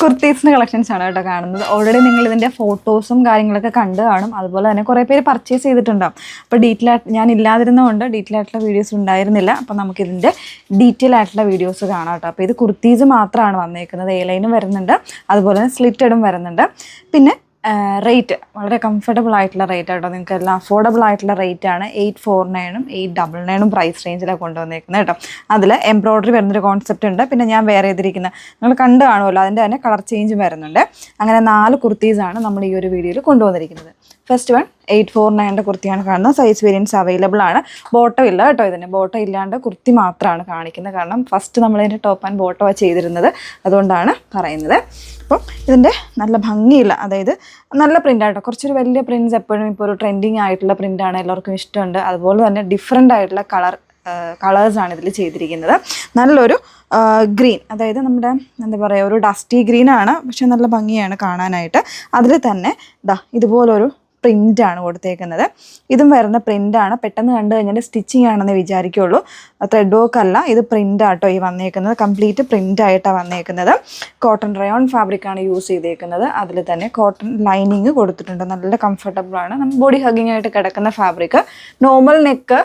കുർത്തീസിൻ്റെ collections ആണ് കേട്ടോ കാണുന്നത്. ഓൾറെഡി നിങ്ങൾ ഇതിൻ്റെ ഫോട്ടോസും കാര്യങ്ങളൊക്കെ കണ്ടു കാണും. അതുപോലെ തന്നെ കുറേ പേര് പർച്ചേസ് ചെയ്തിട്ടുണ്ടാകും. അപ്പോൾ ഞാൻ ഇല്ലാതിരുന്നതുകൊണ്ട് ഡീറ്റെയിൽ ആയിട്ടുള്ള വീഡിയോസ് ഉണ്ടായിരുന്നില്ല. അപ്പോൾ നമുക്കിതിൻ്റെ ഡീറ്റെയിൽ ആയിട്ടുള്ള വീഡിയോസ് കാണാം കേട്ടോ. അപ്പോൾ ഇത് കുർത്തീസ് മാത്രമാണ് വന്നേക്കുന്നത്. എ ലൈനും വരുന്നുണ്ട്, അതുപോലെ തന്നെ സ്ലിറ്റഡും വരുന്നുണ്ട്. പിന്നെ റേറ്റ് വളരെ കംഫർട്ടബിൾ ആയിട്ടുള്ള റേറ്റ് ആട്ടോ. നിങ്ങൾക്ക് എല്ലാം അഫോർഡബിൾ ആയിട്ടുള്ള റേറ്റ് ആണ്. 849 899 പ്രൈസ് റേഞ്ചിലാണ് കൊണ്ടുവന്നേക്കുന്നത് കേട്ടോ. അതിൽ എംബ്രോയ്ഡറി വരുന്നൊരു കോൺസെപ്റ്റ് ഉണ്ട്. പിന്നെ ഞാൻ വേറെ ചെയ്തിരിക്കുന്ന നിങ്ങൾ കണ്ടു കാണുമല്ലോ, അതിൻ്റെ തന്നെ കളർ ചേഞ്ചും വരുന്നുണ്ട്. അങ്ങനെ 4 കുർത്തീസാണ് നമ്മൾ ഈ ഒരു വീഡിയോയിൽ കൊണ്ടുവന്നിരിക്കുന്നത്. ഫസ്റ്റ് വൺ 849 കുർത്തിയാണ് കാണുന്നത്. സൈസ് വേരിയൻസ് അവൈലബിൾ ആണ്. ബോട്ടം ഇല്ല കേട്ടോ. ഇതിന് ബോട്ടം ഇല്ലാണ്ട് കുർത്തി മാത്രമാണ് കാണിക്കുന്നത്. കാരണം ഫസ്റ്റ് നമ്മളിതിൻ്റെ ടോപ്പ് ആൻഡ് ബോട്ടമാണ് ചെയ്തിരുന്നത്, അതുകൊണ്ടാണ് പറയുന്നത്. അപ്പം ഇതിൻ്റെ നല്ല ഭംഗിയില്ല, അതായത് നല്ല പ്രിൻ്റായിട്ടോ. കുറച്ചൊരു വലിയ പ്രിൻറ്റ്സ് എപ്പോഴും ഇപ്പോൾ ഒരു ട്രെൻഡിങ് ആയിട്ടുള്ള പ്രിൻ്റാണ്, എല്ലാവർക്കും ഇഷ്ടമുണ്ട്. അതുപോലെ തന്നെ ഡിഫറെൻ്റ് ആയിട്ടുള്ള കളേഴ്സാണ് ഇതിൽ ചെയ്തിരിക്കുന്നത്. നല്ലൊരു ഗ്രീൻ, അതായത് നമ്മുടെ എന്താ പറയുക, ഒരു ഡസ്റ്റി ഗ്രീനാണ്, പക്ഷെ നല്ല ഭംഗിയാണ് കാണാനായിട്ട്. അതിൽ തന്നെ ഇതുപോലൊരു പ്രിൻ്റാണ് കൊടുത്തേക്കുന്നത്. ഇതും വരുന്ന പ്രിൻ്റാണ്. പെട്ടെന്ന് കണ്ടു കഴിഞ്ഞാൽ സ്റ്റിച്ചിങ് ആണെന്ന് വിചാരിക്കുള്ളൂ. ത്രെഡ് വർക്ക് അല്ല, ഇത് പ്രിൻ്റാട്ടോ ഈ വന്നേക്കുന്നത്. കംപ്ലീറ്റ് പ്രിൻ്റായിട്ടാണ് വന്നേക്കുന്നത്. കോട്ടൺ റയോൺ ഫാബ്രിക്കാണ് യൂസ് ചെയ്തേക്കുന്നത്. അതിൽ തന്നെ കോട്ടൺ ലൈനിങ് കൊടുത്തിട്ടുണ്ട്. നല്ല കംഫർട്ടബിളാണ്. നമ്മൾ ബോഡി ഹഗ്ഗിങ് ആയിട്ട് കിടക്കുന്ന ഫാബ്രിക്. നോർമൽ നെക്ക്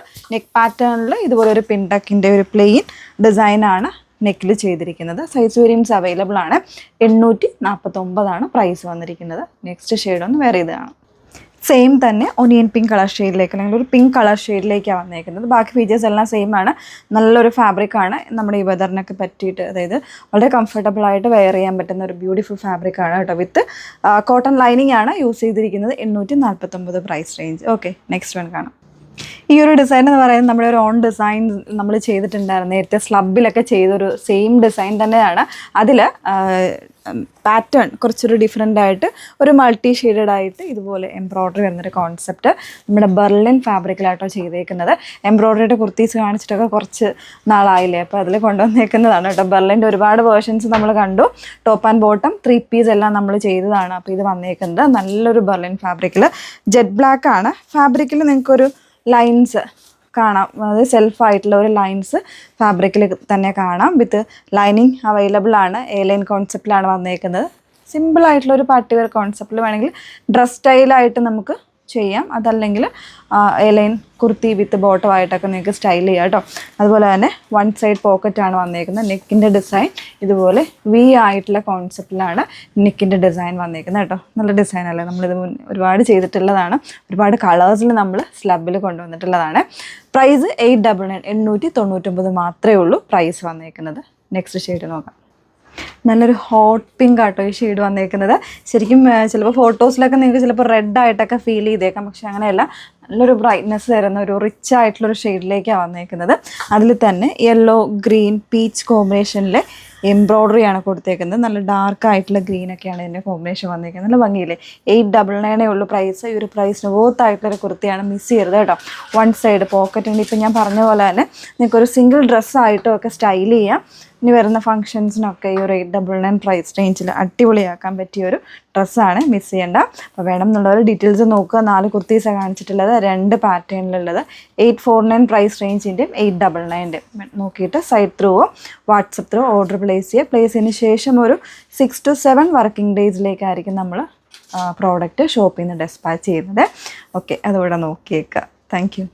പാറ്റേണിൽ ഇതുപോലെ ഒരു പിൻടക്കിൻ്റെ ഒരു പ്ലെയിൻ ഡിസൈനാണ് നെക്കിൽ ചെയ്തിരിക്കുന്നത്. സൈസ് വേരിയൻസ് അവൈലബിൾ ആണ്. 849 പ്രൈസ് വന്നിരിക്കുന്നത്. നെക്സ്റ്റ് ഷെയ്ഡൊന്ന് വേറെ ഇതാണ്. സെയിം തന്നെ ഒനിയൻ പിങ്ക് കളർ ഷെയ്ഡിലേക്ക്, അല്ലെങ്കിൽ ഒരു പിങ്ക് കളർ ഷെയ്ഡിലേക്കാണ് വന്നേക്കുന്നത്. ബാക്കി ഫീച്ചേഴ്സ് എല്ലാം സെയിം ആണ്. നല്ലൊരു ഫാബ്രിക്കാണ്. നമ്മുടെ ഈ വെതറിനൊക്കെ പറ്റിയിട്ട്, അതായത് വളരെ കംഫർട്ടബിൾ ആയിട്ട് വെയർ ചെയ്യാൻ പറ്റുന്ന ഒരു ബ്യൂട്ടിഫുൾ ഫാബ്രിക്കാണ് കേട്ടോ. വിത്ത് കോട്ടൺ ലൈനിങ് ആണ് യൂസ് ചെയ്തിരിക്കുന്നത്. 849 price range. Okay, next one കാണാം. ഈ ഒരു ഡിസൈൻ എന്ന് പറയുന്നത് നമ്മുടെ ഒരു ഓൺ ഡിസൈൻ നമ്മൾ ചെയ്തിട്ടുണ്ടായിരുന്നു. നേരത്തെ സ്ലബിലൊക്കെ ചെയ്തൊരു സെയിം ഡിസൈൻ തന്നെയാണ്. അതിൽ പാറ്റേൺ കുറച്ചൊരു ഡിഫറെൻ്റ് ആയിട്ട് ഒരു മൾട്ടി ഷെയ്ഡഡ് ആയിട്ട് ഇതുപോലെ എംബ്രോയ്ഡറി വരുന്നൊരു കോൺസെപ്റ്റ് നമ്മുടെ ബെർലിൻ ഫാബ്രിക്കിലായിട്ടോ ചെയ്തേക്കുന്നത്. എംബ്രോയ്ഡറിയുടെ കുർത്തീസ് കാണിച്ചിട്ടൊക്കെ കുറച്ച് നാളായില്ലേ, അപ്പോൾ അതിൽ കൊണ്ടുവന്നേക്കുന്നതാണ് കേട്ടോ. ബെർലിൻ്റെ ഒരുപാട് വേർഷൻസ് നമ്മൾ കണ്ടു. ടോപ്പ് ആൻഡ് ബോട്ടം 3 പീസ് എല്ലാം നമ്മൾ ചെയ്തതാണ്. അപ്പോൾ ഇത് വന്നേക്കുന്നത് നല്ലൊരു ബെർലിൻ ഫാബ്രിക്കിൽ. ജെറ്റ് ബ്ലാക്ക് ആണ് ഫാബ്രിക്കിൽ. നിങ്ങൾക്കൊരു ലൈൻസ് കാണാം, അത് സെൽഫായിട്ടുള്ള ഒരു ലൈൻസ് ഫാബ്രിക്കിൽ തന്നെ കാണാം. വിത്ത് ലൈനിങ് അവൈലബിൾ ആണ്. എ ലൈൻ കോൺസെപ്റ്റിലാണ് വന്നേക്കുന്നത്. സിമ്പിളായിട്ടുള്ളൊരു പാർട്ടി വെയർ കോൺസെപ്റ്റിൽ വേണമെങ്കിൽ ഡ്രസ് സ്റ്റൈലായിട്ട് നമുക്ക് ചെയ്യാം. അതല്ലെങ്കിൽ എ ലൈൻ കുർത്തി വിത്ത് ബോട്ടമായിട്ടൊക്കെ നിങ്ങൾക്ക് സ്റ്റൈൽ ചെയ്യാം കേട്ടോ. അതുപോലെ തന്നെ 1 സൈഡ് പോക്കറ്റാണ് വന്നേക്കുന്നത്. നെക്കിൻ്റെ ഡിസൈൻ ഇതുപോലെ വി ആയിട്ടുള്ള കോൺസെപ്റ്റിലാണ് നെക്കിൻ്റെ ഡിസൈൻ വന്നേക്കുന്നത് കേട്ടോ. നല്ല ഡിസൈൻ അല്ലേ, നമ്മളിത് ഒരുപാട് ചെയ്തിട്ടുള്ളതാണ്. ഒരുപാട് കളേഴ്സിൽ നമ്മൾ സ്ലബിൽ കൊണ്ടുവന്നിട്ടുള്ളതാണ്. പ്രൈസ് 899 മാത്രമേ ഉള്ളൂ പ്രൈസ് വന്നേക്കുന്നത്. നെക്സ്റ്റ് ഷെയ്ഡ് നോക്കാം. നല്ലൊരു ഹോട്ട് പിങ്ക് ആട്ടോ ഈ ഷെയ്ഡ് വന്നേക്കുന്നത്. ശരിക്കും ചിലപ്പോൾ ഫോട്ടോസിലൊക്കെ നിങ്ങൾക്ക് ചിലപ്പോൾ റെഡ് ആയിട്ടൊക്കെ ഫീൽ ചെയ്തേക്കാം, പക്ഷെ അങ്ങനെയല്ല. നല്ലൊരു ബ്രൈറ്റ്നെസ് തരുന്ന ഒരു റിച്ച് ആയിട്ടുള്ളൊരു ഷെയ്ഡിലേക്കാണ് വന്നേക്കുന്നത്. അതിൽ തന്നെ യെല്ലോ ഗ്രീൻ പീച്ച് കോമ്പിനേഷനിലെ എംബ്രോയ്ഡറിയാണ് കൊടുത്തേക്കുന്നത്. നല്ല ഡാർക്ക് ആയിട്ടുള്ള ഗ്രീനൊക്കെയാണ് ഇതിൻ്റെ കോമ്പിനേഷൻ വന്നേക്കുന്നത്. നല്ല ഭംഗിയില്ലേ. 899 ഉള്ളൂ പ്രൈസ്. ഈ ഒരു പ്രൈസിന് വർത്തായിട്ടുള്ളൊരു കുർത്തിയാണ്, മിസ് ചെയ്യരുത് കേട്ടോ. 1 സൈഡ് പോക്കറ്റ് ഉണ്ട്. ഇപ്പം ഞാൻ പറഞ്ഞ പോലെ തന്നെ നിങ്ങൾക്കൊരു സിംഗിൾ ഡ്രസ്സായിട്ടും ഒക്കെ സ്റ്റൈൽ ചെയ്യാം. ഇനി വരുന്ന ഫംഗ്ഷൻസിനൊക്കെ ഈ ഒരു 899 പ്രൈസ് റേഞ്ചിൽ അടിപൊളിയാക്കാൻ പറ്റിയൊരു ഡ്രസ്സാണ്, മിസ് ചെയ്യേണ്ട. അപ്പോൾ വേണം എന്നുള്ളവർ ഡീറ്റെയിൽസ് നോക്കുക. 4 കുർത്തീസാണ് കാണിച്ചിട്ടുള്ളത്, 2 പാറ്റേണിലുള്ളത്. 849 പ്രൈസ് റേഞ്ചിൻ്റെയും 899 നോക്കിയിട്ട് സൈഡ് ത്രൂവോ വാട്സപ്പ് ത്രൂ ഓർഡർ പ്ലേസ് ചെയ്തതിന് ശേഷം ഒരു 6 to 7 വർക്കിംഗ് ഡേയ്സിലേക്കായിരിക്കും നമ്മൾ പ്രോഡക്റ്റ് ഷോപ്പിൽ നിന്ന് ഡെസ്പാച്ച് ചെയ്യുന്നത്. ഓക്കെ, അതുകൂടെ നോക്കിയേക്കുക. Thank you.